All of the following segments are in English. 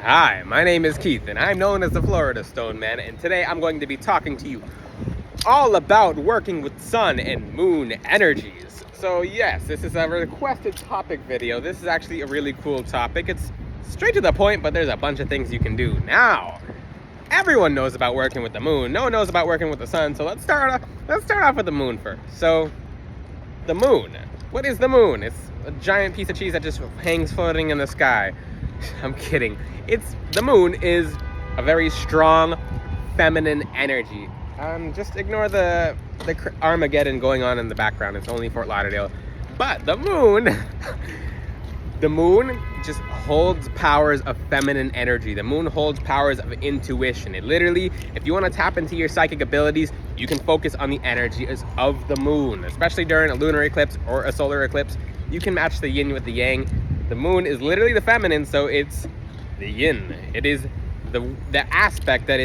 Hi, my name is Keith, and I'm known as the Florida Stone Man, and today I'm going to be talking to you all about working with sun and moon energies. So yes, this is a requested topic video. This is actually a really cool topic. It's straight to the point, but there's a bunch of things you can do. Now, everyone knows about working with the moon. No one knows about working with the sun, so let's start off with the moon first. So, the moon. What is the moon? It's a giant piece of cheese that just hangs floating in the sky. I'm kidding. The moon is a very strong feminine energy. Just ignore the Armageddon going on in the background. It's only Fort Lauderdale. But the moon, the moon just holds powers of feminine energy. The moon holds powers of intuition. It literally, if you want to tap into your psychic abilities, you can focus on the energies of the moon, especially during a lunar eclipse or a solar eclipse. You can match the yin with the yang. The moon is literally the feminine, so it's the yin. It is the aspect that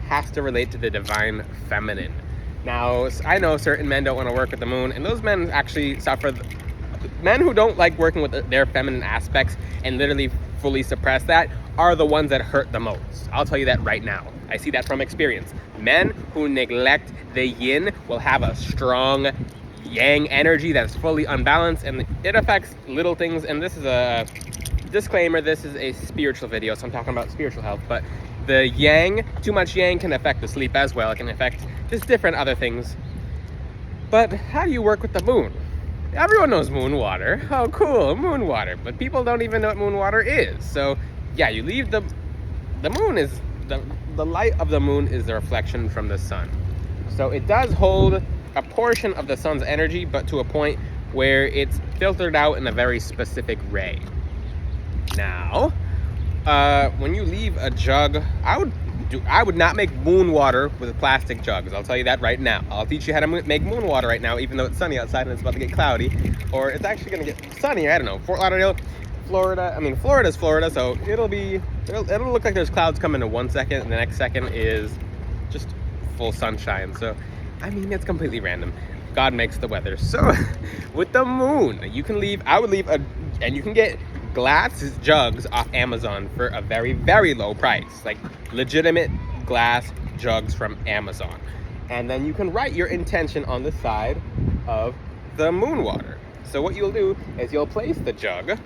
has to relate to the divine feminine. Now, I know certain men don't want to work with the moon, and those men actually suffer. Men who don't like working with their feminine aspects and literally fully suppress that are the ones that hurt the most. I'll tell you that right now. I see that from experience. Men who neglect the yin will have a strong yang energy that's fully unbalanced, and it affects little things. And this is a disclaimer, this is a spiritual video, so I'm talking about spiritual health, but the yang, too much yang can affect the sleep as well. It can affect just different other things. But how do you work with the moon? Everyone knows moon water. Oh cool, moon water. But people don't even know what moon water is. So yeah, you leave the moon is the light of the moon is the reflection from the sun. So it does hold a portion of the sun's energy, but to a point where it's filtered out in a very specific ray. Now, when you leave a jug, I would not make moon water with plastic jugs. I'll tell you that right now. I'll teach you how to make moon water right now, even though it's sunny outside and it's about to get cloudy, or it's actually going to get sunnier. I don't know. Fort Lauderdale, Florida. I mean, Florida's Florida, so it'll look like there's clouds coming in 1 second, and the next second is just full sunshine. So, I mean, it's completely random. God makes the weather. So, with the moon, I would leave and you can get glass jugs off Amazon for a very, very low price, like legitimate glass jugs from Amazon. And then you can write your intention on the side of the moon water. So what you'll do is you'll place the jug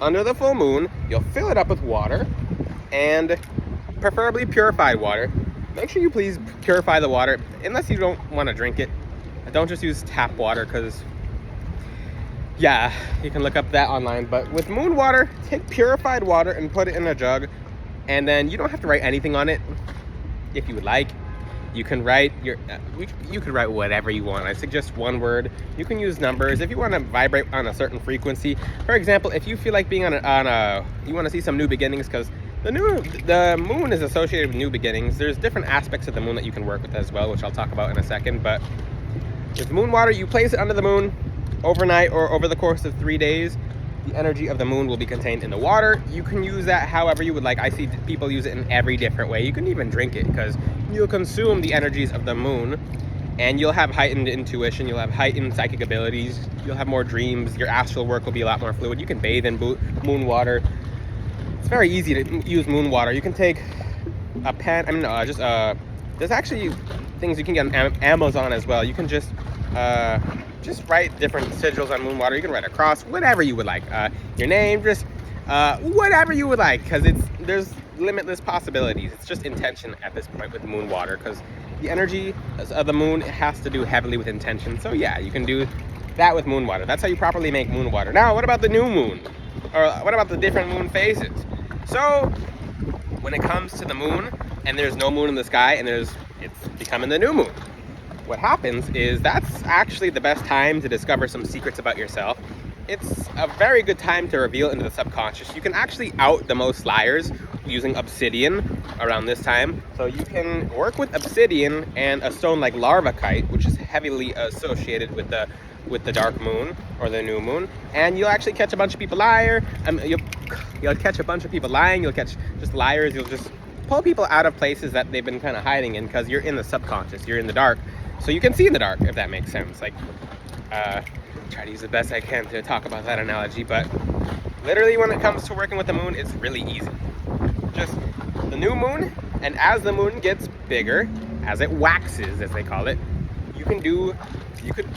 under the full moon, you'll fill it up with water, and preferably purified water. Make sure you please purify the water, unless you don't want to drink it. Don't just use tap water, because yeah, you can look up that online. But with moon water, take purified water and put it in a jug, and then you don't have to write anything on it. If you would like, you can write you can write whatever you want. I suggest one word. You can use numbers if you want to vibrate on a certain frequency. For example, if you feel like being you want to see some new beginnings, because the moon is associated with new beginnings. There's different aspects of the moon that you can work with as well, which I'll talk about in a second. But with moon water, you place it under the moon overnight or over the course of 3 days. The energy of the moon will be contained in the water. You can use that however you would like. I see people use it in every different way. You can even drink it, because you'll consume the energies of the moon, and you'll have heightened intuition. You'll have heightened psychic abilities. You'll have more dreams. Your astral work will be a lot more fluid. You can bathe in moon water. It's very easy to use moon water. You can take a pen. There's actually things you can get on Amazon as well. You can just write different sigils on moon water. You can write a cross, whatever you would like. Your name, just whatever you would like, because there's limitless possibilities. It's just intention at this point with moon water, because the energy of the moon has to do heavily with intention. So yeah, you can do that with moon water. That's how you properly make moon water. Now, what about the new moon? Or what about the different moon phases? So when it comes to the moon, and there's no moon in the sky, and it's becoming the new moon, what happens is that's actually the best time to discover some secrets about yourself. It's a very good time to reveal into the subconscious. You can actually out the most liars using obsidian around this time. So you can work with obsidian and a stone like larvakite, which is heavily associated with the dark moon or the new moon, and you'll actually catch a bunch of people you'll catch a bunch of people lying. You'll catch just liars. You'll just pull people out of places that they've been kind of hiding in, because you're in the subconscious, you're in the dark. So you can see in the dark, if that makes sense. Like, try to use the best I can to talk about that analogy, but literally when it comes to working with the moon, it's really easy. just the new moon, and as the moon gets bigger, as it waxes, as they call it, you could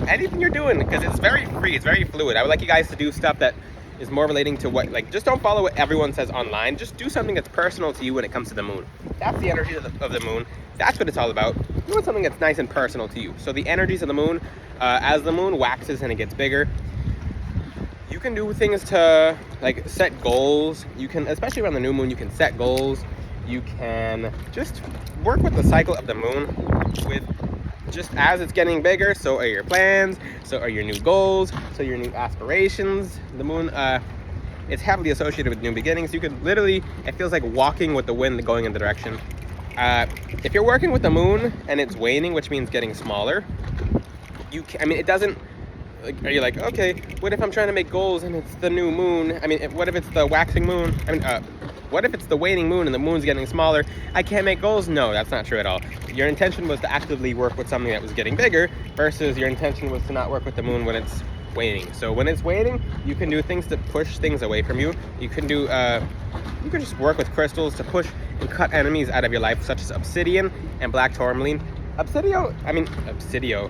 anything you're doing, because it's very free, it's very fluid. I would like you guys to do stuff that is more relating to what, like, just don't follow what everyone says online. Just do something that's personal to you when it comes to the moon. That's the energy of the moon. That's what it's all about. You want something that's nice and personal to you. So the energies of the moon, as the moon waxes and it gets bigger, you can do things to, like, set goals. You can, especially around the new moon, you can set goals. You can just work with the cycle of the moon. With just as it's getting bigger, so are your plans, so are your new goals, so your new aspirations. The moon, it's heavily associated with new beginnings. You can literally, it feels like walking with the wind going in the direction. If you're working with the moon and it's waning, which means getting smaller, it doesn't, like, are you like, okay, what if I'm trying to make goals and it's the new moon? What if it's the waxing moon? What if it's the waning moon and the moon's getting smaller? I can't make goals? No, that's not true at all. Your intention was to actively work with something that was getting bigger, versus your intention was to not work with the moon when it's waning. So when it's waning, you can do things to push things away from you. You can just work with crystals to push and cut enemies out of your life, such as obsidian and black tourmaline. Obsidio.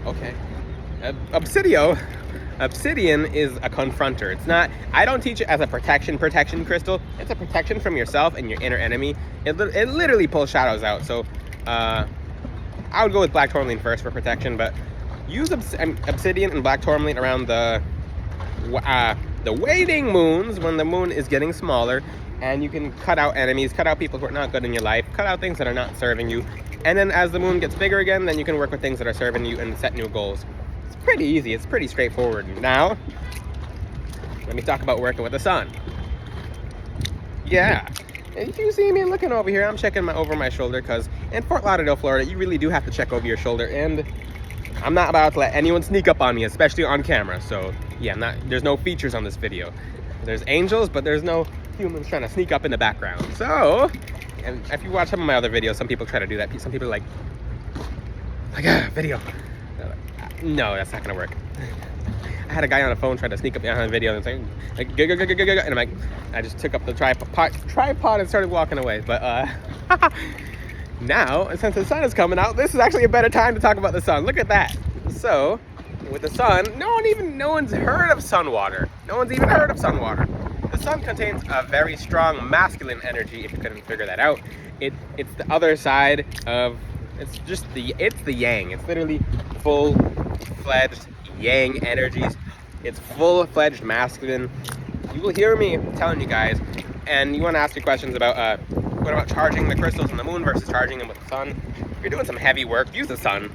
Okay. Obsidian is a confronter. It's not, I don't teach it as a protection crystal. It's a protection from yourself and your inner enemy. It literally pulls shadows out. So I would go with black tourmaline first for protection, but use obsidian and black tourmaline around the waning moons, when the moon is getting smaller, and you can cut out enemies, cut out people who are not good in your life, cut out things that are not serving you. And then as the moon gets bigger again, then you can work with things that are serving you and set new goals. Pretty easy, it's pretty straightforward. Now let me talk about working with the sun. Yeah, if you see me looking over here, I'm checking over my shoulder, because in Fort Lauderdale, Florida, you really do have to check over your shoulder, and I'm not about to let anyone sneak up on me, especially on camera. So yeah, there's no features on this video. There's angels, but there's no humans trying to sneak up in the background. So, and if you watch some of my other videos, some people try to do that. Some people are like video. No, that's not gonna work. I had a guy on the phone trying to sneak up behind the video, and it's like and I'm like, I just took up the tripod and started walking away. But now, since the sun is coming out, this is actually a better time to talk about the sun. Look at that. So with the sun, no one's heard of sun water. No one's even heard of sun water. The sun contains a very strong masculine energy, if you couldn't figure that out. It's the other side of, it's the yang. It's literally full-fledged yang energies. It's full-fledged masculine. You will hear me telling you guys, and you want to ask me questions about what about charging the crystals in the moon versus charging them with the sun. If you're doing some heavy work, use the sun.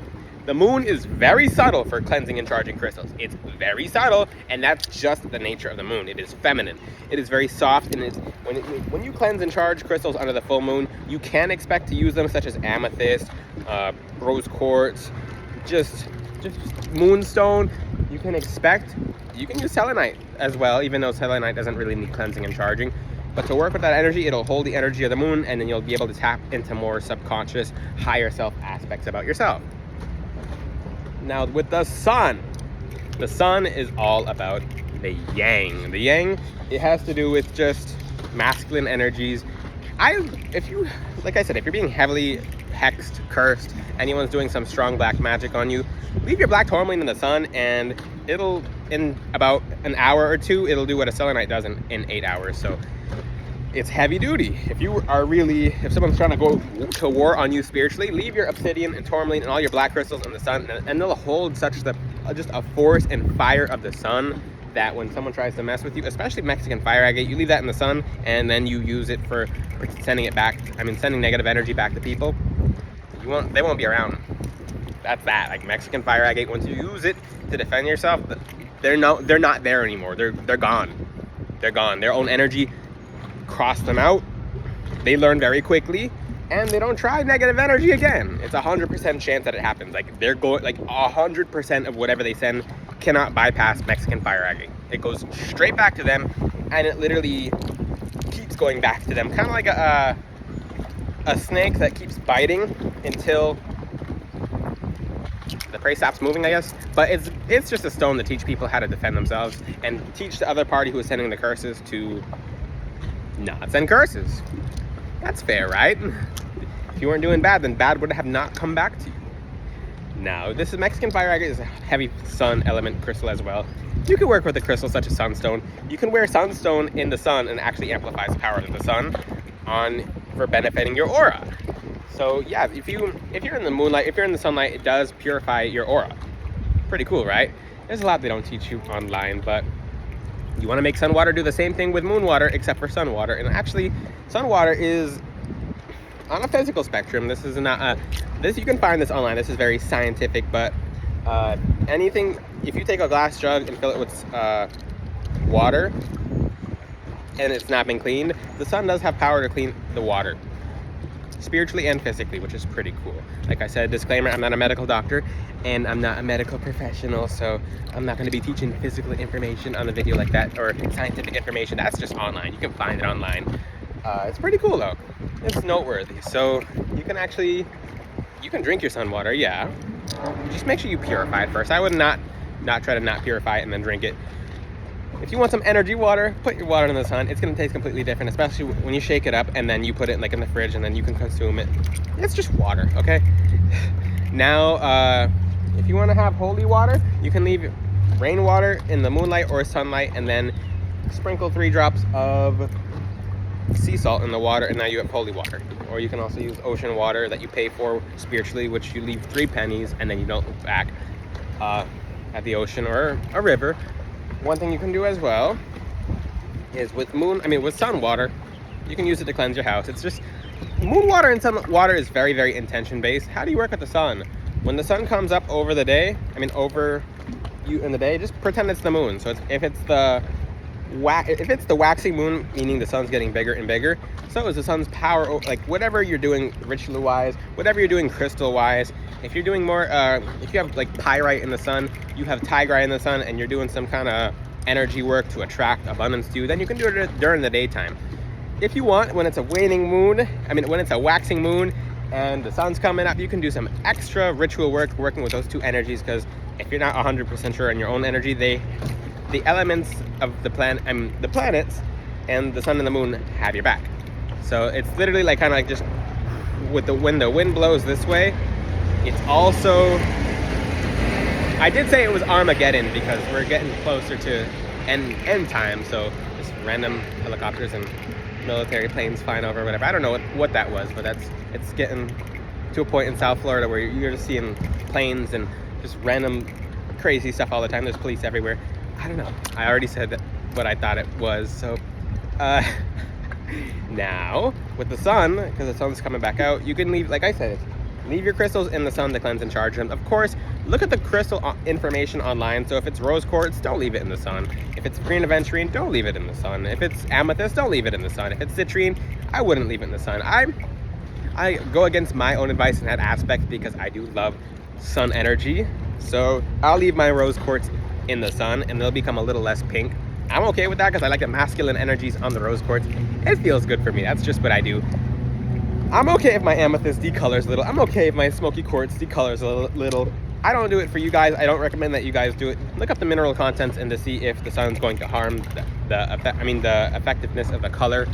The moon is very subtle for cleansing and charging crystals. It's very subtle, and that's just the nature of the moon. It is feminine. It is very soft, and when you cleanse and charge crystals under the full moon, you can expect to use them, such as amethyst, rose quartz, just moonstone. You can use selenite as well, even though selenite doesn't really need cleansing and charging. But to work with that energy, it'll hold the energy of the moon, and then you'll be able to tap into more subconscious, higher self aspects about yourself. Now with the sun is all about the yang. The yang, it has to do with just masculine energies. If you're being heavily hexed, cursed, anyone's doing some strong black magic on you, leave your black tourmaline in the sun, and in about an hour or two, it'll do what a selenite does in 8 hours. So it's heavy duty. If someone's trying to go to war on you spiritually, leave your obsidian and tourmaline and all your black crystals in the sun, and they'll hold just a force and fire of the sun that when someone tries to mess with you, especially Mexican fire agate, you leave that in the sun, and then you use it for sending negative energy back to people. They won't be around. That's that. Like Mexican fire agate, once you use it to defend yourself, they're not there anymore. They're gone. They're gone. Their own energy crossed them out. They learn very quickly, and they don't try negative energy again. It's 100% chance that it happens. Like 100% of whatever they send cannot bypass Mexican fire agate. It goes straight back to them, and it literally keeps going back to them, kind of like a snake that keeps biting until the prey stops moving, I guess. But it's just a stone to teach people how to defend themselves, and teach the other party who is sending the curses to not send curses. That's fair, right? If you weren't doing bad, then bad would have not come back to you. Now, this is Mexican fire agate is a heavy sun element crystal as well. You can work with a crystal such as sunstone. You can wear sunstone in the sun and actually amplifies the power of the sun for benefiting your aura. So yeah, if you're in the moonlight, if you're in the sunlight, it does purify your aura. Pretty cool, right? There's a lot they don't teach you online, but you want to make sun water do the same thing with moon water, except for sun water. And actually, sun water is on a physical spectrum. This is not this, you can find this online. This is very scientific, but anything, if you take a glass jug and fill it with water and it's not been cleaned, the sun does have power to clean the water, spiritually and physically, which is pretty cool. Like I said, disclaimer, I'm not a medical doctor and I'm not a medical professional, so I'm not going to be teaching physical information on a video like that, or scientific information. That's just online. You can find it online. It's pretty cool though. It's noteworthy. So you can drink your sun water, yeah. Just make sure you purify it first. I would not try to not purify it and then drink it. If you want some energy water, put your water in the sun. It's going to taste completely different, especially when you shake it up and then you put it like in the fridge and then you can consume it. It's just water, okay? Now, if you want to have holy water, you can leave rainwater in the moonlight or sunlight and then sprinkle 3 drops of sea salt in the water, and now you have holy water. Or you can also use ocean water that you pay for spiritually, which you leave 3 pennies and then you don't look back at the ocean or a river. One thing you can do as well is with sun water, you can use it to cleanse your house. It's just, moon water and sun water is very, very intention based. How do you work with the sun? When the sun comes up over the day, over you in the day, just pretend it's the moon. So if it's the waxing moon, meaning the sun's getting bigger and bigger, so is the sun's power. Like whatever you're doing ritual wise, whatever you're doing crystal wise, if you're doing more if you have like pyrite in the sun, you have tigrite in the sun, and you're doing some kind of energy work to attract abundance to you, then you can do it during the daytime. If you want, when it's a waning moon, when it's a waxing moon and the sun's coming up, you can do some extra ritual work working with those 2 energies, because if you're not 100% sure on your own energy, the elements of the planets and the sun and the moon have your back. So it's literally like kind of like just when the wind blows this way, it's also, I did say it was Armageddon because we're getting closer to end time. So just random helicopters and military planes flying over, whatever. I don't know what that was, but it's getting to a point in South Florida where you're just seeing planes and just random crazy stuff all the time. There's police everywhere. I don't know. I already said what I thought it was. So now with the sun, because the sun's coming back out, you can leave, like I said, leave your crystals in the sun to cleanse and charge them. Of course, look at the crystal information online. So if it's rose quartz, don't leave it in the sun. If it's green aventurine, don't leave it in the sun. If it's amethyst, don't leave it in the sun. If it's citrine, I wouldn't leave it in the sun. I go against my own advice in that aspect because I do love sun energy. So I'll leave my rose quartz in the sun and they'll become a little less pink. I'm okay with that because I like the masculine energies on the rose quartz. It feels good for me. That's just what I do. I'm okay if my amethyst decolors a little. I'm okay if my smoky quartz decolors a little. I don't do it for you guys. I don't recommend that you guys do it. Look up the mineral contents and to see if the sun's going to harm the effectiveness of the color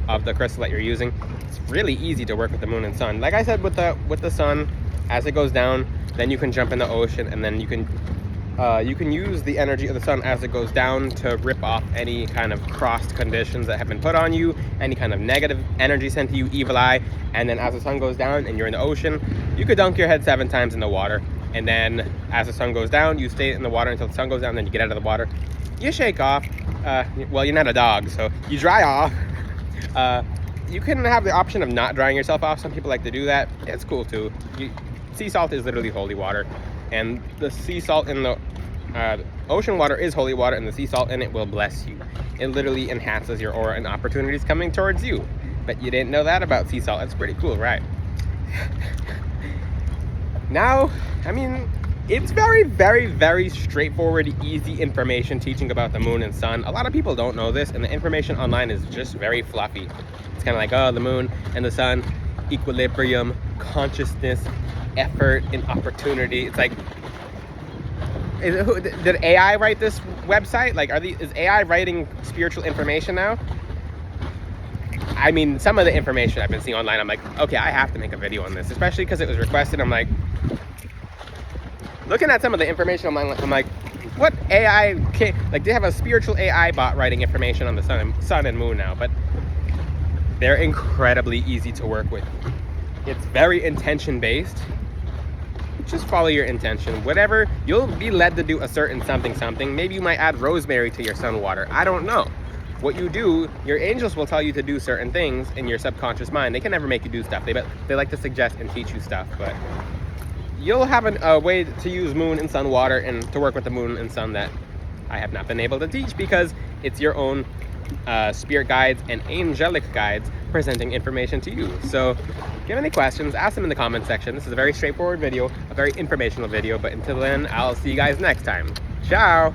of the crystal that you're using. It's really easy to work with the moon and sun. Like I said, with the sun, as it goes down, then you can jump in the ocean, and then you can use the energy of the sun as it goes down to rip off any kind of crossed conditions that have been put on you, any kind of negative energy sent to you, evil eye. And then as the sun goes down and you're in the ocean, you could dunk your head 7 times in the water, and then as the sun goes down, you stay in the water until the sun goes down, then you get out of the water, you shake off. Well, you're not a dog, so you dry off. You can have the option of not drying yourself off. Some people like to do that. It's cool too. Sea salt is literally holy water, and the sea salt in the ocean water is holy water, and the sea salt in it will bless you. It literally enhances your aura and opportunities coming towards you. But you didn't know that about sea salt. That's pretty cool, right? Now, it's very, very, very straightforward, easy information teaching about the moon and sun. A lot of people don't know this, and the information online is just very fluffy. It's kind of like, oh, the moon and the sun, equilibrium, consciousness, effort, and opportunity. It's like, did AI write this website? Like, is AI writing spiritual information now? I mean, some of the information I've been seeing online, I'm like, okay, I have to make a video on this, especially because it was requested. I'm like, looking at some of the information online, I'm like, what AI like, they have a spiritual AI bot writing information on the sun and moon now, but they're incredibly easy to work with. It's very intention based. Just follow your intention. Whatever, you'll be led to do a certain something. Maybe you might add rosemary to your sun water. I don't know. What you do, your angels will tell you to do certain things in your subconscious mind. They can never make you do stuff. They like to suggest and teach you stuff, but you'll have a way to use moon and sun water and to work with the moon and sun that I have not been able to teach, because it's your own spirit guides and angelic guides presenting information to you. So if you have any questions, ask them in the comment section. This is a very straightforward video, a very informational video, but until then, I'll see you guys next time. Ciao!